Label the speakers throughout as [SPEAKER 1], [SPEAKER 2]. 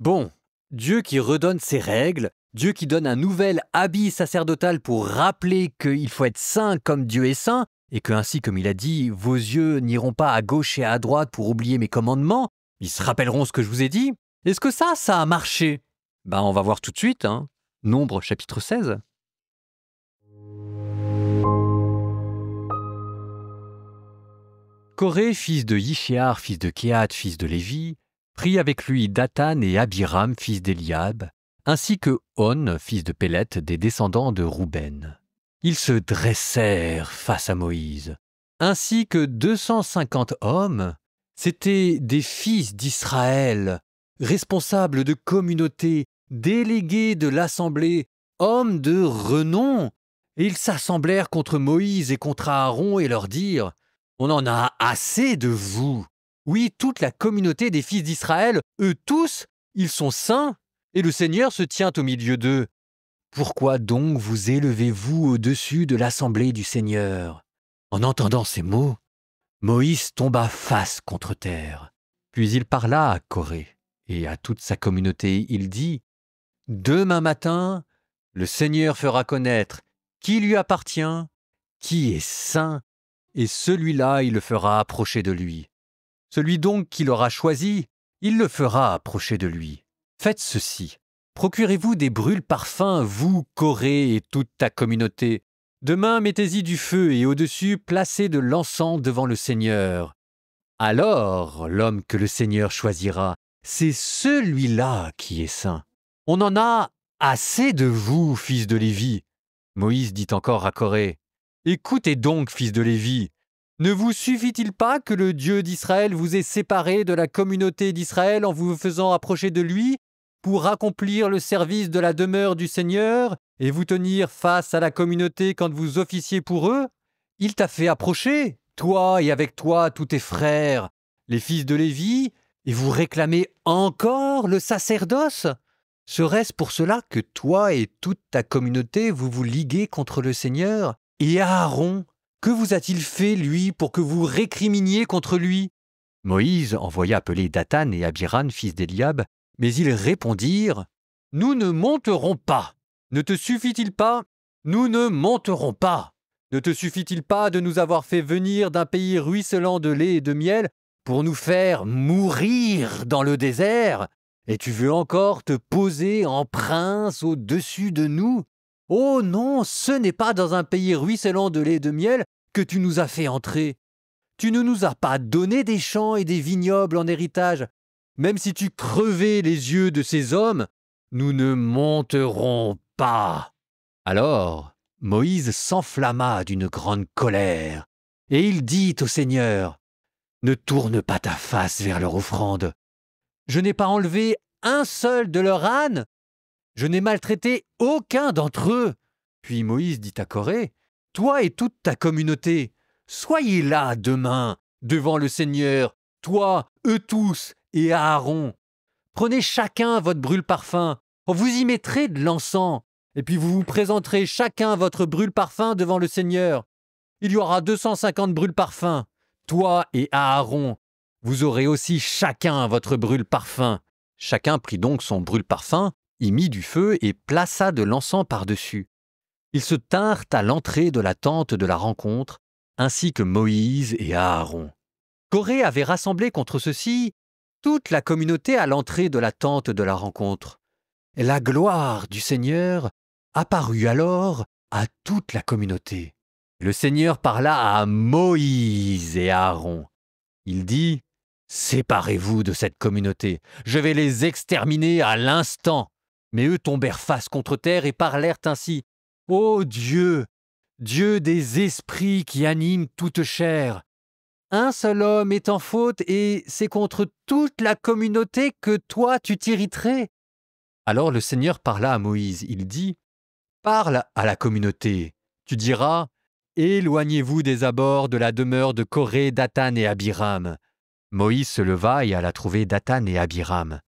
[SPEAKER 1] Bon, Dieu qui redonne ses règles, Dieu qui donne un nouvel habit sacerdotal pour rappeler qu'il faut être saint comme Dieu est saint, et que ainsi comme il a dit, vos yeux n'iront pas à gauche et à droite pour oublier mes commandements, ils se rappelleront ce que je vous ai dit. Est-ce que ça a marché? On va voir tout de suite, hein. Nombre chapitre 16. Coré, fils de Yishéar, fils de Kéhat, fils de Lévi, prit avec lui Dathan et Abiram, fils d'Eliab, ainsi que On, fils de Péleth, des descendants de Rouben. Ils se dressèrent face à Moïse, ainsi que 250 hommes. C'étaient des fils d'Israël, responsables de communautés, délégués de l'assemblée, hommes de renom. Et ils s'assemblèrent contre Moïse et contre Aaron et leur dirent « On en a assez de vous. Oui, toute la communauté des fils d'Israël, eux tous, ils sont saints, et le Seigneur se tient au milieu d'eux. Pourquoi donc vous élevez-vous au-dessus de l'assemblée du Seigneur ?» En entendant ces mots, Moïse tomba face contre terre. Puis il parla à Coré et à toute sa communauté. Il dit « Demain matin, le Seigneur fera connaître qui lui appartient, qui est saint, et celui-là, il le fera approcher de lui. Celui donc qu'il aura choisi, il le fera approcher de lui. Faites ceci. Procurez-vous des brûle-parfums, vous, Coré, et toute ta communauté. Demain, mettez-y du feu et au-dessus, placez de l'encens devant le Seigneur. Alors, l'homme que le Seigneur choisira, c'est celui-là qui est saint. On en a assez de vous, fils de Lévi. » Moïse dit encore à Coré, « Écoutez donc, fils de Lévi, ne vous suffit-il pas que le Dieu d'Israël vous ait séparé de la communauté d'Israël en vous faisant approcher de lui pour accomplir le service de la demeure du Seigneur et vous tenir face à la communauté quand vous officiez pour eux? Il t'a fait approcher, toi et avec toi tous tes frères, les fils de Lévi, et vous réclamez encore le sacerdoce? Serait-ce pour cela que toi et toute ta communauté vous vous liguez contre le Seigneur? Et Aaron, que vous a-t-il fait, lui, pour que vous récriminiez contre lui? » Moïse envoya appeler Dathan et Abiram, fils d'Eliab, mais ils répondirent « Nous ne monterons pas. Ne te suffit-il pas? Nous ne monterons pas. Ne te suffit-il pas de nous avoir fait venir d'un pays ruisselant de lait et de miel pour nous faire mourir dans le désert? Et tu veux encore te poser en prince au-dessus de nous? Oh non, ce n'est pas dans un pays ruisselant de lait et de miel que tu nous as fait entrer. Tu ne nous as pas donné des champs et des vignobles en héritage. Même si tu crevais les yeux de ces hommes, nous ne monterons pas. » Alors Moïse s'enflamma d'une grande colère, et il dit au Seigneur, « Ne tourne pas ta face vers leur offrande. Je n'ai pas enlevé un seul de leurs ânes. Je n'ai maltraité aucun d'entre eux. » Puis Moïse dit à Coré, « Toi et toute ta communauté, soyez là demain devant le Seigneur, toi, eux tous, et Aaron. Prenez chacun votre brûle-parfum, vous y mettrez de l'encens, et puis vous vous présenterez chacun votre brûle-parfum devant le Seigneur. Il y aura 250 brûle-parfums. Toi et Aaron, vous aurez aussi chacun votre brûle-parfum. » Chacun prit donc son brûle-parfum, y mit du feu et plaça de l'encens par-dessus. Ils se tinrent à l'entrée de la tente de la rencontre, ainsi que Moïse et Aaron. Coré avait rassemblé contre ceux-ci toute la communauté à l'entrée de la tente de la rencontre. Et la gloire du Seigneur apparut alors à toute la communauté. Le Seigneur parla à Moïse et Aaron. Il dit « Séparez-vous de cette communauté, je vais les exterminer à l'instant. » Mais eux tombèrent face contre terre et parlèrent ainsi. « Ô Dieu, Dieu des esprits qui animent toute chair, un seul homme est en faute et c'est contre toute la communauté que toi tu t'irriterais. » Alors le Seigneur parla à Moïse. Il dit « Parle à la communauté. Tu diras « Éloignez-vous des abords de la demeure de Coré, Dathan et Abiram. » Moïse se leva et alla trouver Dathan et Abiram.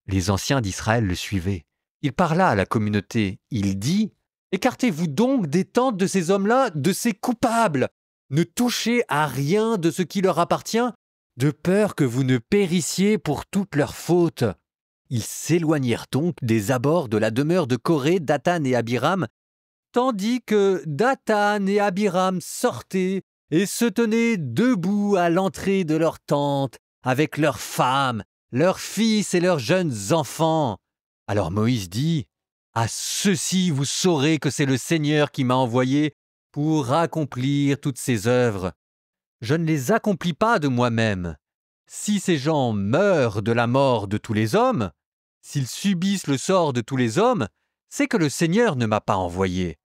[SPEAKER 1] Les anciens d'Israël le suivaient. Il parla à la communauté. Il dit « Écartez-vous donc des tentes de ces hommes-là, de ces coupables. Ne touchez à rien de ce qui leur appartient, de peur que vous ne périssiez pour toutes leurs fautes. » Ils s'éloignèrent donc des abords de la demeure de Coré, Dathan et Abiram, tandis que Dathan et Abiram sortaient et se tenaient debout à l'entrée de leur tente, avec leurs femmes, leurs fils et leurs jeunes enfants. Alors Moïse dit, « À ceci vous saurez que c'est le Seigneur qui m'a envoyé pour accomplir toutes ces œuvres. Je ne les accomplis pas de moi-même. Si ces gens meurent de la mort de tous les hommes, s'ils subissent le sort de tous les hommes, c'est que le Seigneur ne m'a pas envoyé.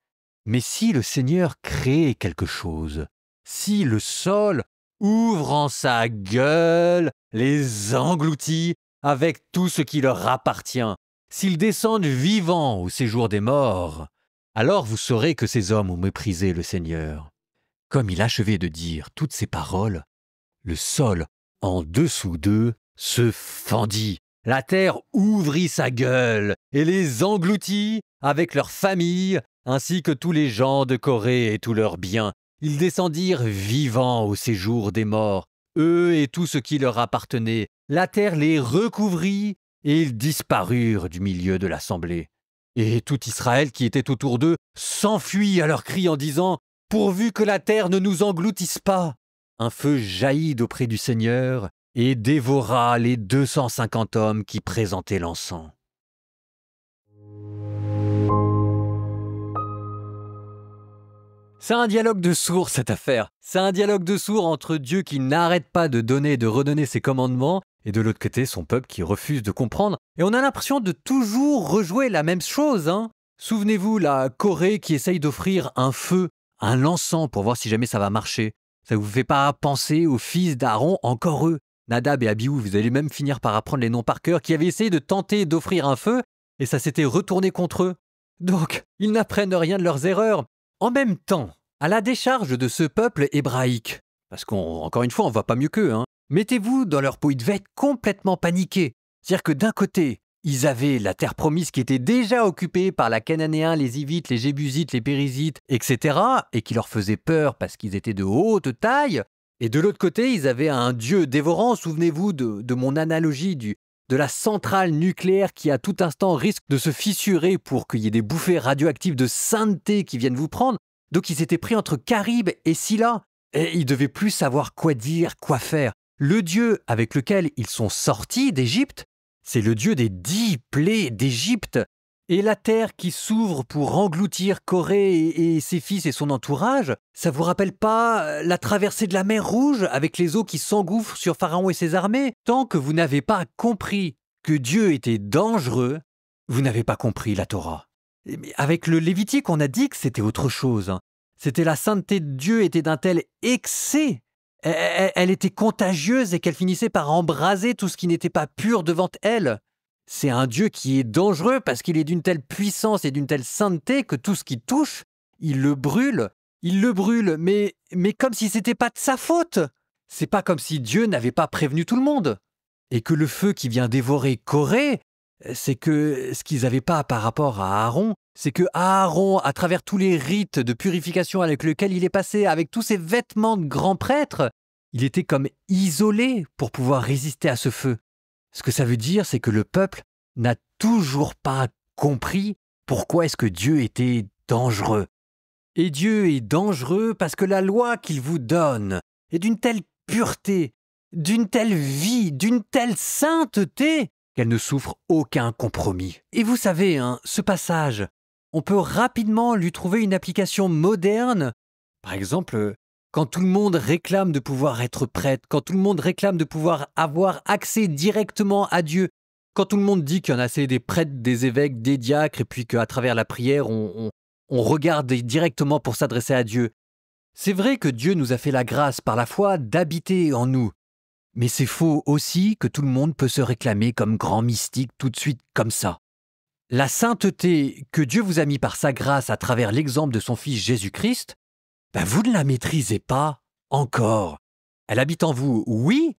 [SPEAKER 1] Mais si le Seigneur crée quelque chose, si le sol ouvre en sa gueule, les engloutit avec tout ce qui leur appartient, s'ils descendent vivants au séjour des morts, alors vous saurez que ces hommes ont méprisé le Seigneur. » Comme il achevait de dire toutes ces paroles, le sol en dessous d'eux se fendit. La terre ouvrit sa gueule et les engloutit avec leurs familles, ainsi que tous les gens de Corée et tous leurs biens. Ils descendirent vivants au séjour des morts, eux et tout ce qui leur appartenait. La terre les recouvrit et ils disparurent du milieu de l'assemblée. Et tout Israël qui était autour d'eux s'enfuit à leurs cris en disant « Pourvu que la terre ne nous engloutisse pas !» Un feu jaillit d'auprès du Seigneur et dévora les 250 hommes qui présentaient l'encens. C'est un dialogue de sourds, cette affaire. C'est un dialogue de sourds entre Dieu qui n'arrête pas de donner et de redonner ses commandements, et de l'autre côté, son peuple qui refuse de comprendre. Et on a l'impression de toujours rejouer la même chose. Souvenez-vous, la Corée qui essaye d'offrir un feu, un encens pour voir si jamais ça va marcher. Ça vous fait pas penser aux fils d'Aaron, encore eux, Nadab et Abihu, vous allez même finir par apprendre les noms par cœur, qui avaient essayé de tenter d'offrir un feu, et ça s'était retourné contre eux. Donc, ils n'apprennent rien de leurs erreurs. En même temps, à la décharge de ce peuple hébraïque, parce qu'encore une fois, on ne va pas mieux qu'eux, mettez-vous dans leur peau, ils devaient être complètement paniqués. C'est-à-dire que d'un côté, ils avaient la terre promise qui était déjà occupée par la Cananéens, les Hivites, les Jébusites, les Périzites, etc., et qui leur faisait peur parce qu'ils étaient de haute taille. Et de l'autre côté, ils avaient un dieu dévorant. Souvenez-vous de mon analogie de la centrale nucléaire qui à tout instant risque de se fissurer pour qu'il y ait des bouffées radioactives de sainteté qui viennent vous prendre. Donc ils étaient pris entre Charib et Scylla. Et ils ne devaient plus savoir quoi dire, quoi faire. Le dieu avec lequel ils sont sortis d'Égypte, c'est le dieu des 10 plaies d'Égypte. Et la terre qui s'ouvre pour engloutir Corée et ses fils et son entourage, ça vous rappelle pas la traversée de la mer Rouge avec les eaux qui s'engouffrent sur Pharaon et ses armées? Tant que vous n'avez pas compris que Dieu était dangereux, vous n'avez pas compris la Torah. Mais avec le Lévitique, on a dit que c'était autre chose. C'était la sainteté de Dieu était d'un tel excès. Elle était contagieuse et qu'elle finissait par embraser tout ce qui n'était pas pur devant elle. C'est un Dieu qui est dangereux parce qu'il est d'une telle puissance et d'une telle sainteté que tout ce qui touche, il le brûle, mais comme si c'était pas de sa faute. C'est pas comme si Dieu n'avait pas prévenu tout le monde. Et que le feu qui vient dévorer Corée, c'est que ce qu'ils n'avaient pas par rapport à Aaron, c'est que Aaron, à travers tous les rites de purification avec lesquels il est passé, avec tous ses vêtements de grand prêtre, il était comme isolé pour pouvoir résister à ce feu. Ce que ça veut dire, c'est que le peuple n'a toujours pas compris pourquoi est-ce que Dieu était dangereux. Et Dieu est dangereux parce que la loi qu'il vous donne est d'une telle pureté, d'une telle vie, d'une telle sainteté qu'elle ne souffre aucun compromis. Et vous savez, ce passage, on peut rapidement lui trouver une application moderne. Par exemple, quand tout le monde réclame de pouvoir être prêtre, quand tout le monde réclame de pouvoir avoir accès directement à Dieu, quand tout le monde dit qu'il y en a assez des prêtres, des évêques, des diacres, et puis qu'à travers la prière, on regarde directement pour s'adresser à Dieu. C'est vrai que Dieu nous a fait la grâce par la foi d'habiter en nous. Mais c'est faux aussi que tout le monde peut se réclamer comme grand mystique tout de suite comme ça. La sainteté que Dieu vous a mis par sa grâce à travers l'exemple de son Fils Jésus-Christ, vous ne la maîtrisez pas encore. Elle habite en vous, oui,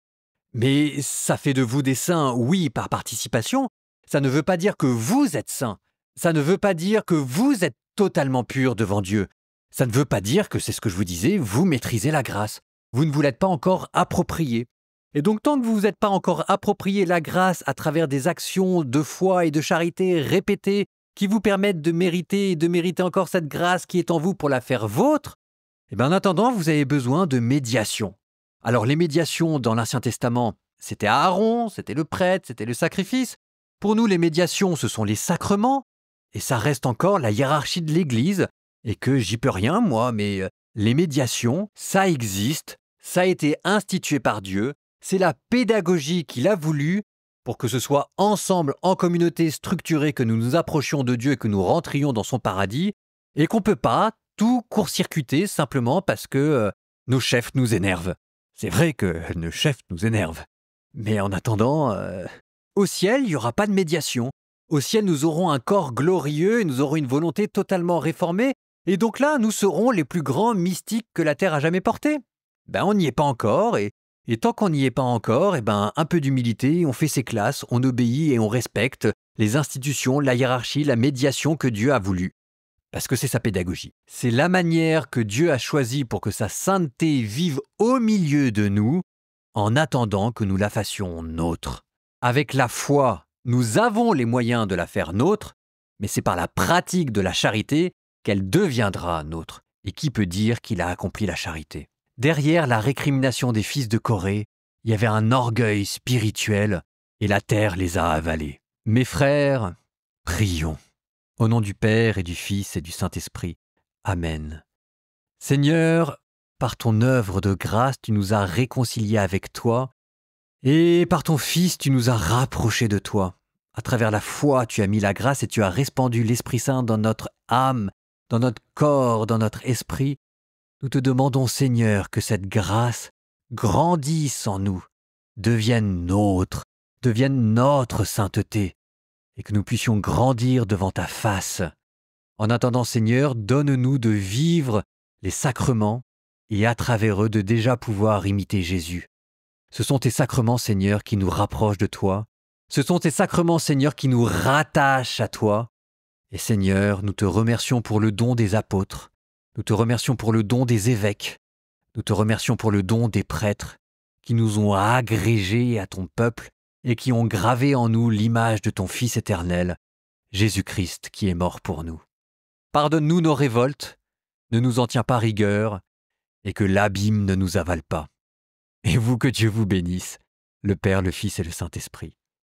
[SPEAKER 1] mais ça fait de vous des saints, oui, par participation. Ça ne veut pas dire que vous êtes saints. Ça ne veut pas dire que vous êtes totalement purs devant Dieu. Ça ne veut pas dire que, c'est ce que je vous disais, vous maîtrisez la grâce. Vous ne vous l'êtes pas encore appropriée. Et donc tant que vous ne vous êtes pas encore approprié la grâce à travers des actions de foi et de charité répétées qui vous permettent de mériter et de mériter encore cette grâce qui est en vous pour la faire vôtre, en attendant, vous avez besoin de médiation. Alors les médiations dans l'Ancien Testament, c'était Aaron, c'était le prêtre, c'était le sacrifice. Pour nous, les médiations, ce sont les sacrements, et ça reste encore la hiérarchie de l'Église, et que j'y peux rien, moi, mais les médiations, ça existe, ça a été institué par Dieu, c'est la pédagogie qu'il a voulu pour que ce soit ensemble, en communauté structurée, que nous nous approchions de Dieu et que nous rentrions dans son paradis, et qu'on ne peut pas tout court-circuiter simplement parce que nos chefs nous énervent. C'est vrai que nos chefs nous énervent. Mais en attendant, au ciel, il n'y aura pas de médiation. Au ciel, nous aurons un corps glorieux et nous aurons une volonté totalement réformée. Et donc là, nous serons les plus grands mystiques que la Terre a jamais portés. On n'y est pas encore, et tant qu'on n'y est pas encore, un peu d'humilité, on fait ses classes, on obéit et on respecte les institutions, la hiérarchie, la médiation que Dieu a voulu. Parce que c'est sa pédagogie. C'est la manière que Dieu a choisie pour que sa sainteté vive au milieu de nous, en attendant que nous la fassions nôtre. Avec la foi, nous avons les moyens de la faire nôtre, mais c'est par la pratique de la charité qu'elle deviendra nôtre. Et qui peut dire qu'il a accompli la charité ? Derrière la récrimination des fils de Corée, il y avait un orgueil spirituel, et la terre les a avalés. Mes frères, prions. Au nom du Père et du Fils et du Saint-Esprit. Amen. Seigneur, par ton œuvre de grâce, tu nous as réconciliés avec toi, et par ton Fils, tu nous as rapprochés de toi. À travers la foi, tu as mis la grâce et tu as répandu l'Esprit Saint dans notre âme, dans notre corps, dans notre esprit. Nous te demandons, Seigneur, que cette grâce grandisse en nous, devienne nôtre, devienne notre sainteté, et que nous puissions grandir devant ta face. En attendant, Seigneur, donne-nous de vivre les sacrements et à travers eux de déjà pouvoir imiter Jésus. Ce sont tes sacrements, Seigneur, qui nous rapprochent de toi. Ce sont tes sacrements, Seigneur, qui nous rattachent à toi. Et Seigneur, nous te remercions pour le don des apôtres. Nous te remercions pour le don des évêques. Nous te remercions pour le don des prêtres qui nous ont agrégés à ton peuple et qui ont gravé en nous l'image de ton Fils éternel, Jésus-Christ qui est mort pour nous. Pardonne-nous nos révoltes, ne nous en tiens pas rigueur, et que l'abîme ne nous avale pas. Et vous, que Dieu vous bénisse, le Père, le Fils et le Saint-Esprit.